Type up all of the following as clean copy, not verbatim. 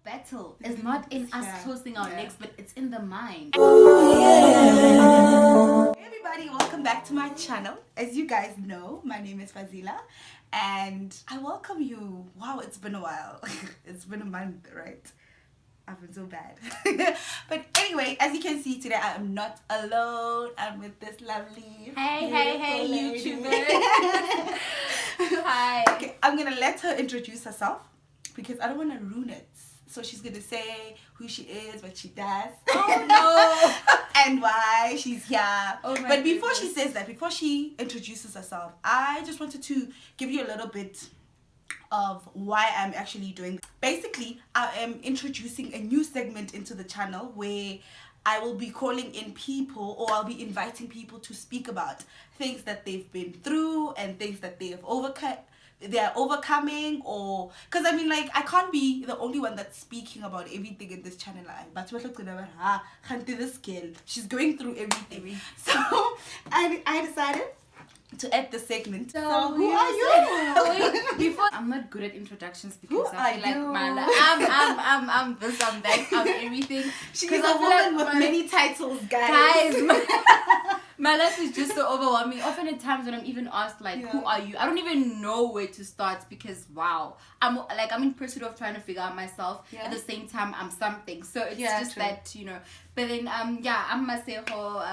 battle is not in us closing our necks, but it's in the mind. Hey everybody, welcome back to my channel. As you guys know, my name is Fazila and I welcome you. Wow, it's been a while. It's been a month, right? I've been so bad. But anyway, as you can see today, I am not alone. I'm with this lovely Hey YouTuber. Hi. Okay, I'm gonna let her introduce herself because I don't want to ruin it. So she's gonna say who she is, what she does, Oh no, and why she's here. Oh my But before goodness. she says that, before she introduces herself, I just wanted to give you a little bit of why I'm actually doing this. Basically, I am introducing a new segment into the channel where I will be calling in people, or I'll be inviting people to speak about things that they've been through and things that they have they're overcoming, or because I mean, like, I can't be the only one that's speaking about everything in this channel. But this girl, she's going through everything. So I decided to add the segment. So who are you? Before, I'm not good at introductions because Who I feel are like you? I'm this, I'm that, I'm everything. She's a 'Cause I feel woman like with many titles, guys. My life is just so overwhelming. Often at times when I'm even asked like, who are you? I don't even know where to start because wow, I'm in pursuit of trying to figure out myself. At the same time, I'm something. So it's just true. that, you know. But then I'm Masego.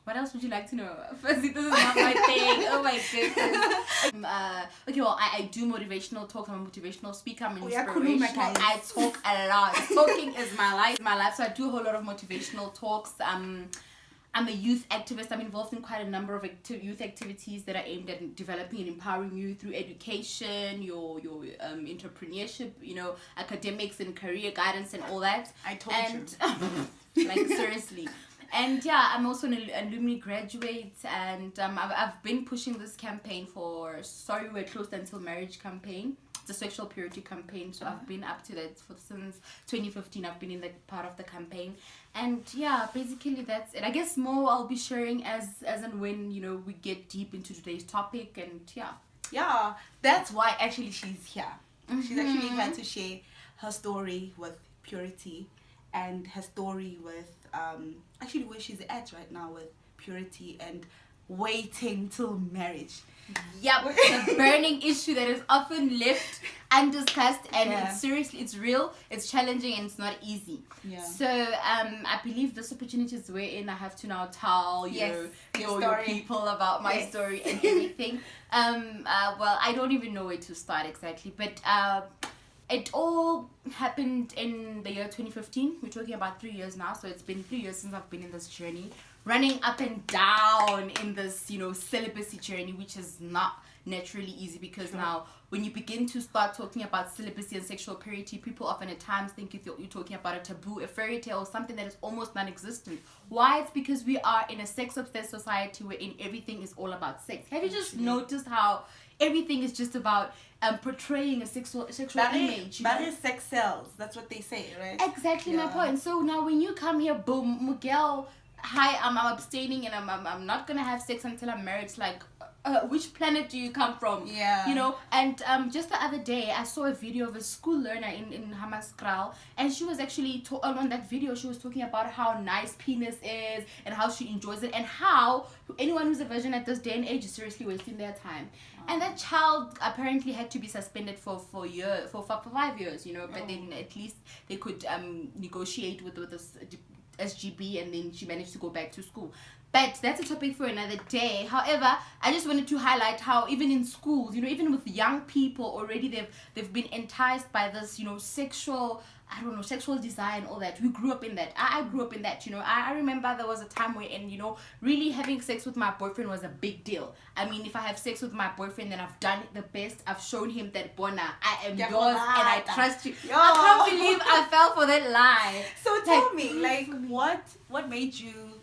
What else would you like to know? Firstly, this is not my thing. Oh my goodness. Okay, well, I do motivational talk. I'm a motivational speaker. I'm an inspirational. I talk a lot. Talking is my life. So I do a whole lot of motivational talks. I'm a youth activist. I'm involved in quite a number of youth activities that are aimed at developing and empowering you through education, your entrepreneurship, you know, academics and career guidance and all that. I told you. Like, seriously. And yeah, I'm also an alumni graduate, and I've been pushing this campaign for Sorry We're Closed Until Marriage campaign. It's a sexual purity campaign, so I've been up to that since 2015. I've been in that part of the campaign, and yeah, basically that's it. I guess more I'll be sharing as and when, you know, we get deep into today's topic, and yeah, that's why actually she's here. She's actually here to share her story with purity and her story with actually where she's at right now with purity and waiting till marriage. Yep, the burning issue that is often left undiscussed, and it's real, it's challenging, and it's not easy. So I believe this opportunity is wherein I have to now tell your people about my story and everything. Well, I don't even know where to start exactly, but it all happened in the year 2015. We're talking about 3 years now, so it's been 3 years since I've been in this journey, running up and down in this, you know, celibacy journey, which is not naturally easy because now when you begin to start talking about celibacy and sexual purity, people often at times think you're talking about a taboo, a fairy tale, or something that is almost non-existent. Why? It's because we are in a sex-obsessed society wherein everything is all about sex. Have you just noticed how everything is just about portraying a sexual image? But sex sells. That's what they say, right? Exactly my point. So now when you come here, boom, Miguel, hi, I'm abstaining and I'm not gonna have sex until I'm married. It's like, which planet do you come from? You know. And just the other day I saw a video of a school learner in Hammanskraal, and she was actually on that video she was talking about how nice penis is and how she enjoys it, and how anyone who's a virgin at this day and age is seriously wasting their time. And that child apparently had to be suspended for 5 years, you know. But then at least they could negotiate with this SGB, and then she managed to go back to school. But that's a topic for another day. However, I just wanted to highlight how even in schools, you know, even with young people already, they've been enticed by this, you know, sexual desire and all that. We grew up in that. I grew up in that, you know. I remember there was a time where, and you know, really having sex with my boyfriend was a big deal. I mean, if I have sex with my boyfriend, then I've done it the best. I've shown him that, Bona, I am yours and I trust you. I can't believe I fell for that lie. So tell me, like, what made you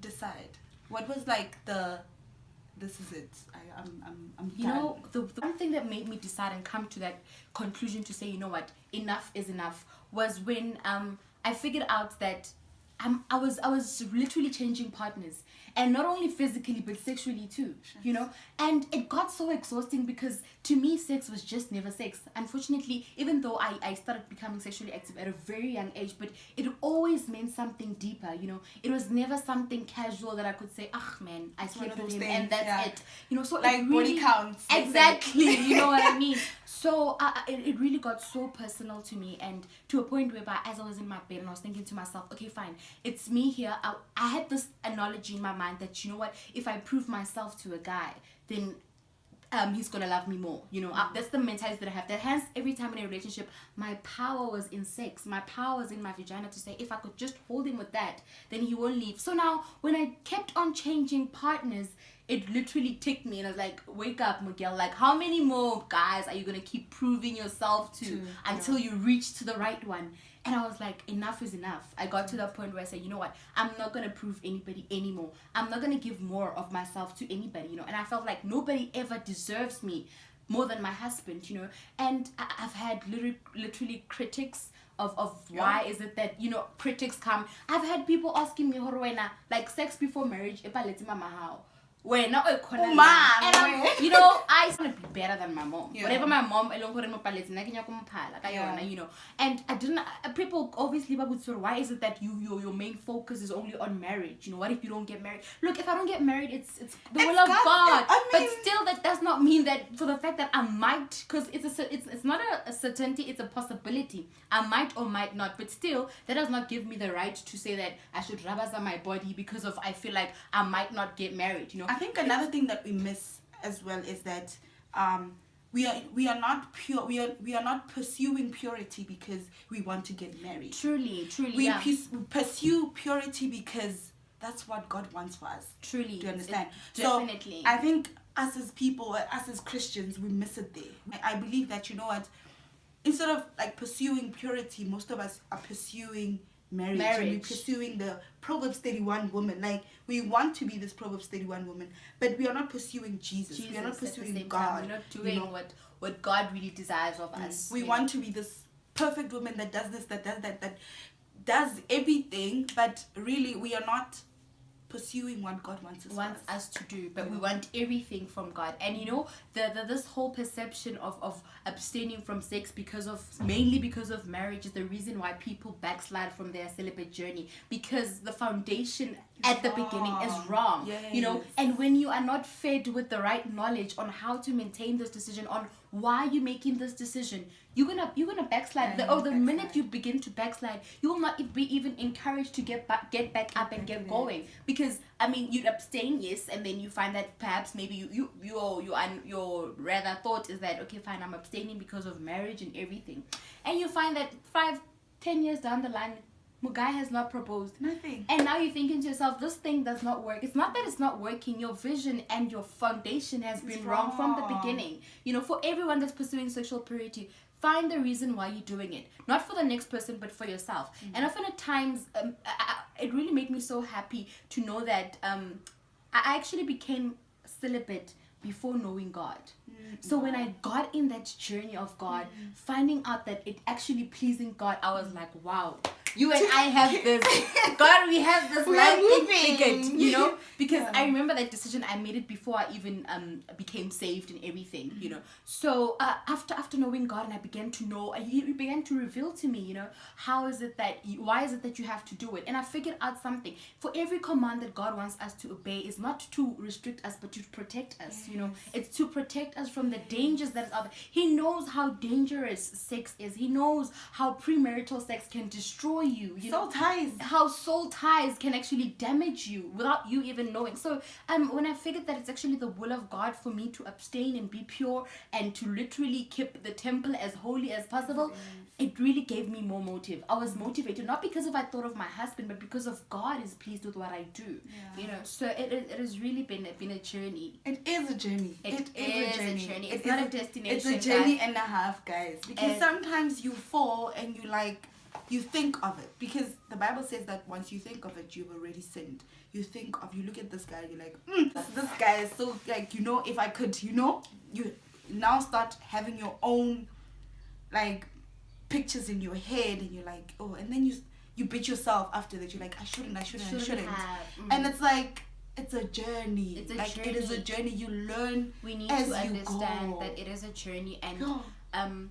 decide? What was like this is it. I'm you know, the one thing that made me decide and come to that conclusion to say, you know what, enough is enough, was when I figured out that I was literally changing partners, and not only physically but sexually too, you know. And it got so exhausting because to me, sex was just never sex. Unfortunately, even though I started becoming sexually active at a very young age, but it always meant something deeper, you know. It was never something casual that I could say, ah, man, I slept with him and that's it. You know, so like it really, body counts. Exactly, you know what I mean? So it really got so personal to me, and to a point whereby as I was in my bed and I was thinking to myself, okay, fine, it's me here. I had this analogy in my mind that, you know what, if I prove myself to a guy, then he's gonna love me more, you know. That's the mentality that I have. That hence, every time in a relationship, my power was in sex. My power was in my vagina to say, if I could just hold him with that, then he won't leave. So now, when I kept on changing partners, it literally ticked me, and I was like, wake up, Miguel. Like, how many more guys are you gonna keep proving yourself to until you reach to the right one? And I was like, enough is enough. I got to the point where I said, you know what? I'm not going to prove anybody anymore. I'm not going to give more of myself to anybody, you know. And I felt like nobody ever deserves me more than my husband, you know. And I've had literally critics of why is it that, you know, critics come. I've had people asking me, like, sex before marriage, when not and you know, I want to be better than my mom. Whatever my mom, you know. And I didn't. People obviously would say, why is it that your main focus is only on marriage? You know, what if you don't get married? Look, if I don't get married, it's the will of God. But still, that does not mean that for the fact that I might, because it's not a certainty, it's a possibility. I might or might not, but still, that does not give me the right to say that I should rabaza my body because of I feel like I might not get married. You know. I think another thing that we miss as well is that we are not pure. We are not pursuing purity because we want to get married. Truly, we pursue purity because that's what God wants for us. Truly, do you understand? Definitely. So I think us as people, us as Christians, we miss it there. I believe that, you know what, instead of like pursuing purity, most of us are pursuing marriage. And we're pursuing the Proverbs 31 woman. Like, we want to be this Proverbs 31 woman, but we are not pursuing Jesus. We are not pursuing God. We're not doing what God really desires of us. We want to be this perfect woman that does this, that does that does everything, but really we are not pursuing what God wants us to do, but we want everything from God. And you know, this whole perception of abstaining from sex mainly because of marriage is the reason why people backslide from their celibate journey, because the foundation at the beginning is wrong. You know, and when you are not fed with the right knowledge on how to maintain this decision, on why you're making this decision, you're gonna backslide. The minute you begin to backslide, you will not be even encouraged to get back up and get going. Because I mean, you'd abstain, yes, and then you find that perhaps maybe your rather thought is that, okay, fine, I'm abstaining because of marriage and everything, and you find that 5-10 years down the line, guy has not proposed. Nothing. And now you're thinking to yourself, this thing does not work. It's not that it's not working. Your vision and your foundation has been wrong from the beginning. You know, for everyone that's pursuing sexual purity, find the reason why you're doing it. Not for the next person, but for yourself. And often at times, it really made me so happy to know that I actually became celibate before knowing God. So when I got in that journey of God, finding out that it actually pleasing God, I was like, wow, you and I have this. God, we have this life ticket, you know? Because I remember that decision, I made it before I even became saved and everything, you know? So after knowing God, and I began to know, He began to reveal to me, you know, why is it that you have to do it? And I figured out something. For every command that God wants us to obey is not to restrict us, but to protect us, you know? It's to protect us from the dangers that is out there. He knows how dangerous sex is. He knows how premarital sex can destroy you. Soul ties. How soul ties can actually damage you without you even knowing. So when I figured that it's actually the will of God for me to abstain and be pure and to literally keep the temple as holy as possible, it really gave me more motive. I was motivated, not because I thought of my husband, but because of God is pleased with what I do. You know, so it has really been a journey. It is a journey. It is a journey. It's not a destination. It's a journey and a half, guys. Because sometimes you fall and you think of it, because the Bible says that once you think of it, you've already sinned. You look at this guy, you're like, this guy is so, like, you know, if I could, you know, you now start having your own, like, pictures in your head, and you're like, oh, and then you beat yourself after that. You're like, I shouldn't. And it's like, it's a journey. It's a like journey. it is a journey. You learn. We need as to you understand go. that it is a journey, and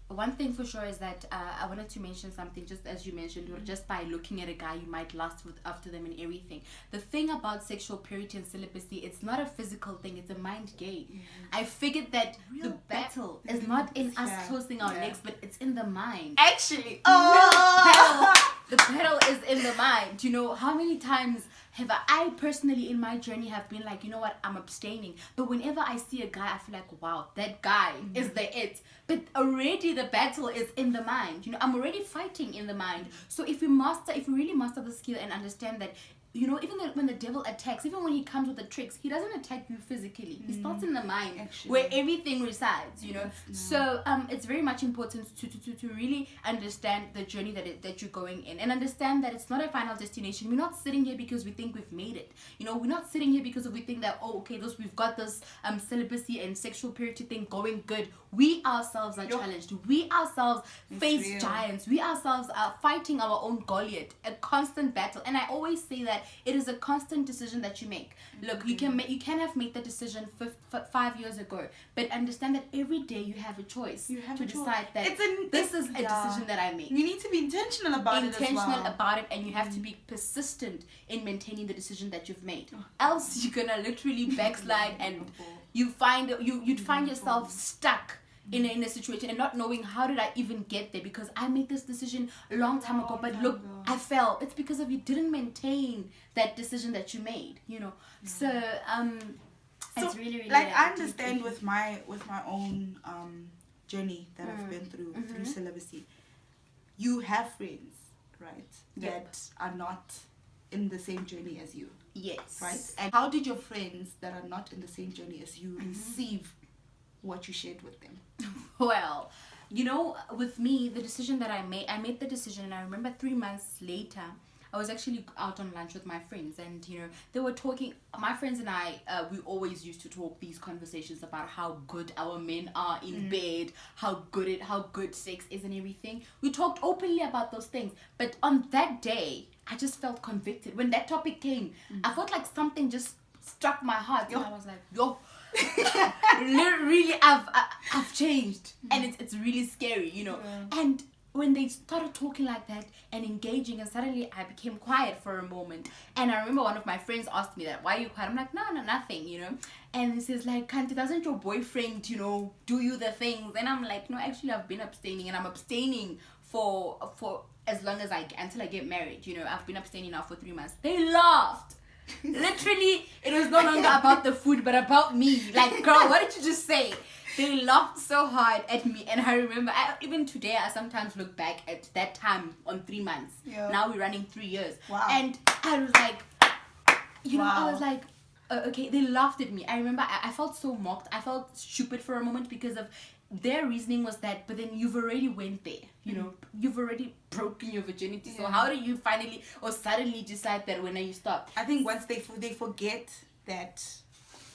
one thing for sure is that I wanted to mention something, just as you mentioned, just by looking at a guy you might lust after them and everything. The thing about sexual purity and celibacy, it's not a physical thing, it's a mind game. I figured that the battle is not in us closing our legs, but it's in the mind. Actually, the battle is in the mind. You know, how many times have I personally in my journey have been like, you know what, I'm abstaining, but whenever I see a guy, I feel like, wow, that guy is the it. But already the battle is in the mind. You know, I'm already fighting in the mind. So if we really master the skill and understand that, you know, even when the devil attacks, even when he comes with the tricks, he doesn't attack you physically. He starts in the mind, where everything resides, you know. So it's very much important to really understand the journey that you're going in, and understand that it's not a final destination. We're not sitting here because we think we've made it. You know, we're not sitting here because we think that, oh, okay, we've got this celibacy and sexual purity thing going good. We ourselves are challenged. We ourselves face giants. We ourselves are fighting our own Goliath, a constant battle. And I always say that it is a constant decision that you make. Look, you can have made the decision 5 years ago, but understand that every day you have a choice to decide that this is a decision that I make. You need to be intentional about it as well. And you have to be persistent in maintaining the decision that you've made. Else you're gonna literally backslide, and you'd find yourself stuck in a situation and not knowing how did I even get there, because I made this decision a long time ago, but look, I fell. It's because of you didn't maintain that decision that you made, you know. So it's really like I understand with my own journey that I've been through celibacy. You have friends, right, that are not in the same journey as you. Yes. Right? And how did your friends that are not in the same journey as you receive what you shared with them? Well, you know, with me, the decision that I made the decision, and I remember 3 months later, I was actually out on lunch with my friends, and you know, they were talking. My friends and I, we always used to talk these conversations about how good our men are in bed, how good sex is and everything. We talked openly about those things, but on that day, I just felt convicted when that topic came. I felt like something just struck my heart, and I was like, yo. Really, I've changed, and it's really scary, you know. And when they started talking like that and engaging, and suddenly I became quiet for a moment, and I remember one of my friends asked me that, why are you quiet? I'm like, no, nothing, you know. And he says like, Kanti, doesn't your boyfriend, you know, do you the things? And I'm like, no, actually I've been abstaining, and I'm abstaining for as long as until I get married, you know. I've been abstaining now for 3 months. They laughed. Literally, it was no longer about the food but about me. Like, girl, what did you just say? They laughed so hard at me, and I remember even today I sometimes look back at that time on 3 months. Now we're running 3 years. And I was like, you know, I was like, okay, they laughed at me. I remember I felt so mocked. I felt stupid for a moment because of their reasoning was that, but then you've already went there, you know, you've already broken your virginity. So how do you finally or suddenly decide that when you stop? I think once they forget that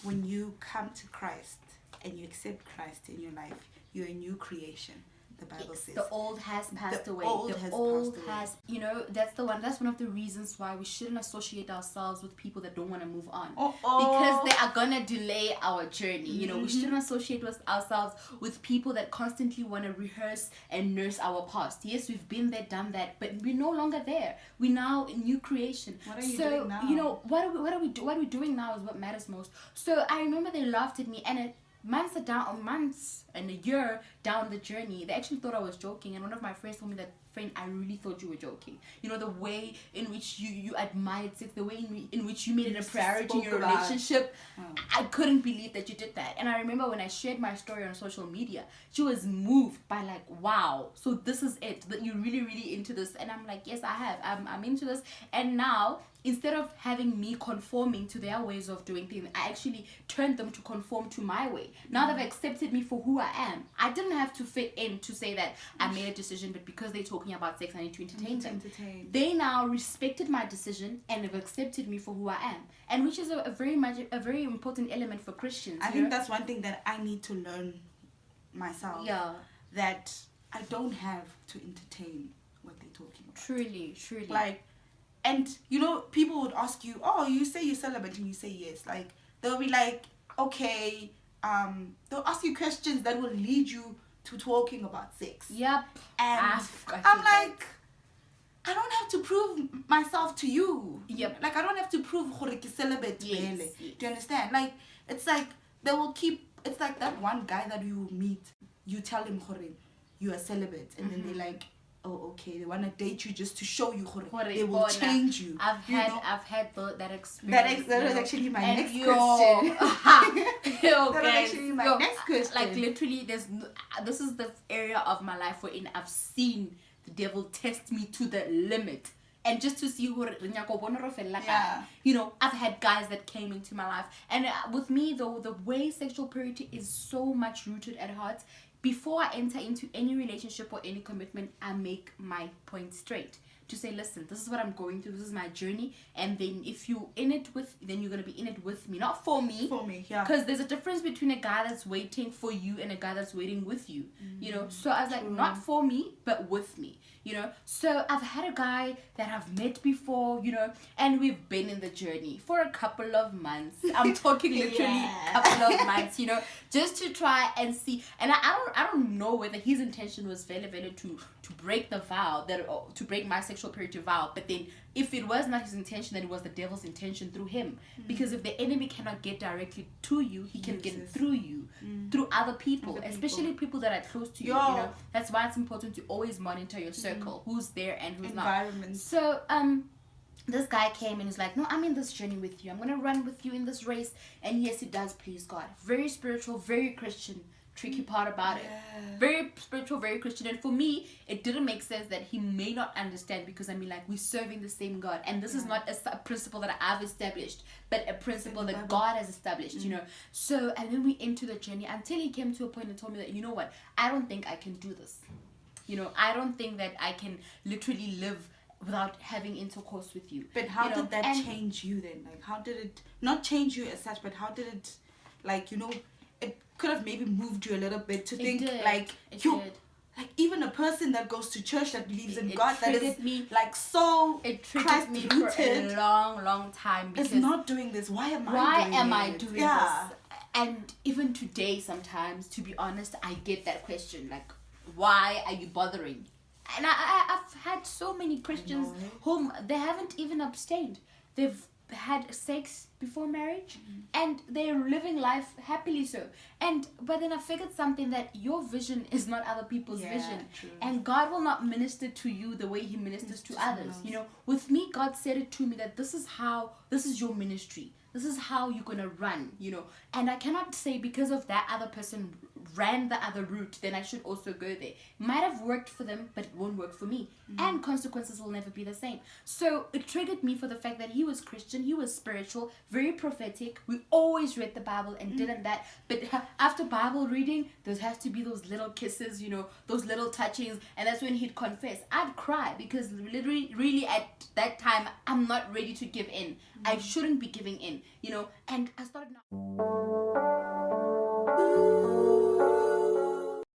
when you come to Christ and you accept Christ in your life, you're a new creation. The Bible says the old has passed away. You know, that's one of the reasons why we shouldn't associate ourselves with people that don't want to move on, because they are gonna delay our journey. You know, we shouldn't associate ourselves with people that constantly want to rehearse and nurse our past. Yes, we've been there, done that, but we're no longer there. We're now a new creation. What are you doing now? You know, what are we doing now is what matters most. So I remember they laughed at me, and months and a year down the journey, they actually thought I was joking. And one of my friends told me that, friend, I really thought you were joking. You know, the way in which you admired sex, the way in which you made it a priority in your relationship. I couldn't believe that you did that. And I remember when I shared my story on social media, she was moved by like, wow, so this is it, that you're really into this. And I'm like, yes, I have. I'm into this. And now, instead of having me conforming to their ways of doing things, I actually turned them to conform to my way. Now they've accepted me for who I am. I didn't have to fit in to say that I made a decision, but because they're talking about sex, I need to entertain them. They now respected my decision and have accepted me for who I am, and which is a very important element for Christians. I think that's one thing that I need to learn myself. That I don't have to entertain what they're talking about. Truly. Like, And you know, people would ask you, oh, you say you're celibate, and you say yes. Like, they'll be like, okay, they'll ask you questions that will lead you to talking about sex. Yep. And I'm like, I don't have to prove myself to you. Yep. Like, I don't have to prove horiki celibate. Yes. Do you understand? Like, it's like they will keep. It's like that one guy that you meet. You tell him you are celibate, and then they're like, oh, okay, they want to date you just to show you they will change you. I've had that experience. That was actually my next question. That was actually my next question. Like, literally, this is the area of my life wherein I've seen the devil test me to the limit. And just to see you know, I've had guys that came into my life. And with me, though, the way sexual purity is so much rooted at heart, before I enter into any relationship or any commitment, I make my point straight. To say, listen, this is what I'm going through, this is my journey, and then if you're in it then you're going to be in it with me, not for me. For me, yeah. Because there's a difference between a guy that's waiting for you and a guy that's waiting with you, you know. So I was like, not for me, but with me, you know. So I've had a guy that I've met before, you know, and we've been in the journey for a couple of months. I'm talking literally a couple of months, you know, just to try and see. And I don't know whether his intention was very to break the vow, to break my sexual purity vow, but then if it was not his intention, then it was the devil's intention through him. Because if the enemy cannot get directly to you, he can get through you, through other people, especially people that are close to you. You know, that's why it's important to always monitor your circle, who's there and who's not. So this guy came and he's like, no, I'm in this journey with you, I'm gonna run with you in this race. And yes, it does please God. Very spiritual, very Christian. Tricky part about it, very spiritual, very Christian. And for me, it didn't make sense that he may not understand, because I mean, like, we're serving the same God, and this is not a principle that I've established, but a principle that God has established, you know. So, and then we into the journey until he came to a point and told me that, you know what, I don't think I can do this, you know, I don't think that I can literally live without having intercourse with you. But how did that change you then? Like, how did it not change you as such, but how did it, like, you know, it could have maybe moved you a little bit to think like like even a person that goes to church, that believes in God, that is me, like so it triggered me for a long time, because it's not doing this. Why am I doing this? And even today, sometimes, to be honest, I get that question, like, why are you bothering? And I've had so many Christians whom they haven't even abstained. They've had sex before marriage, and they're living life happily so. But then I figured something, that your vision is not other people's vision. True. And God will not minister to you the way he ministers to others. You know, with me, God said it to me that this is your ministry. This is how you're gonna run, you know. And I cannot say because of that other person ran the other route, then I should also go there. Might have worked for them, but it won't work for me. And consequences will never be the same. So it triggered me for the fact that he was Christian, he was spiritual, very prophetic. We always read the Bible and didn't that. But after Bible reading, there has to be those little kisses, you know, those little touchings. And that's when he'd confess. I'd cry, because literally, really at that time, I'm not ready to give in. I shouldn't be giving in, you know. And I started now.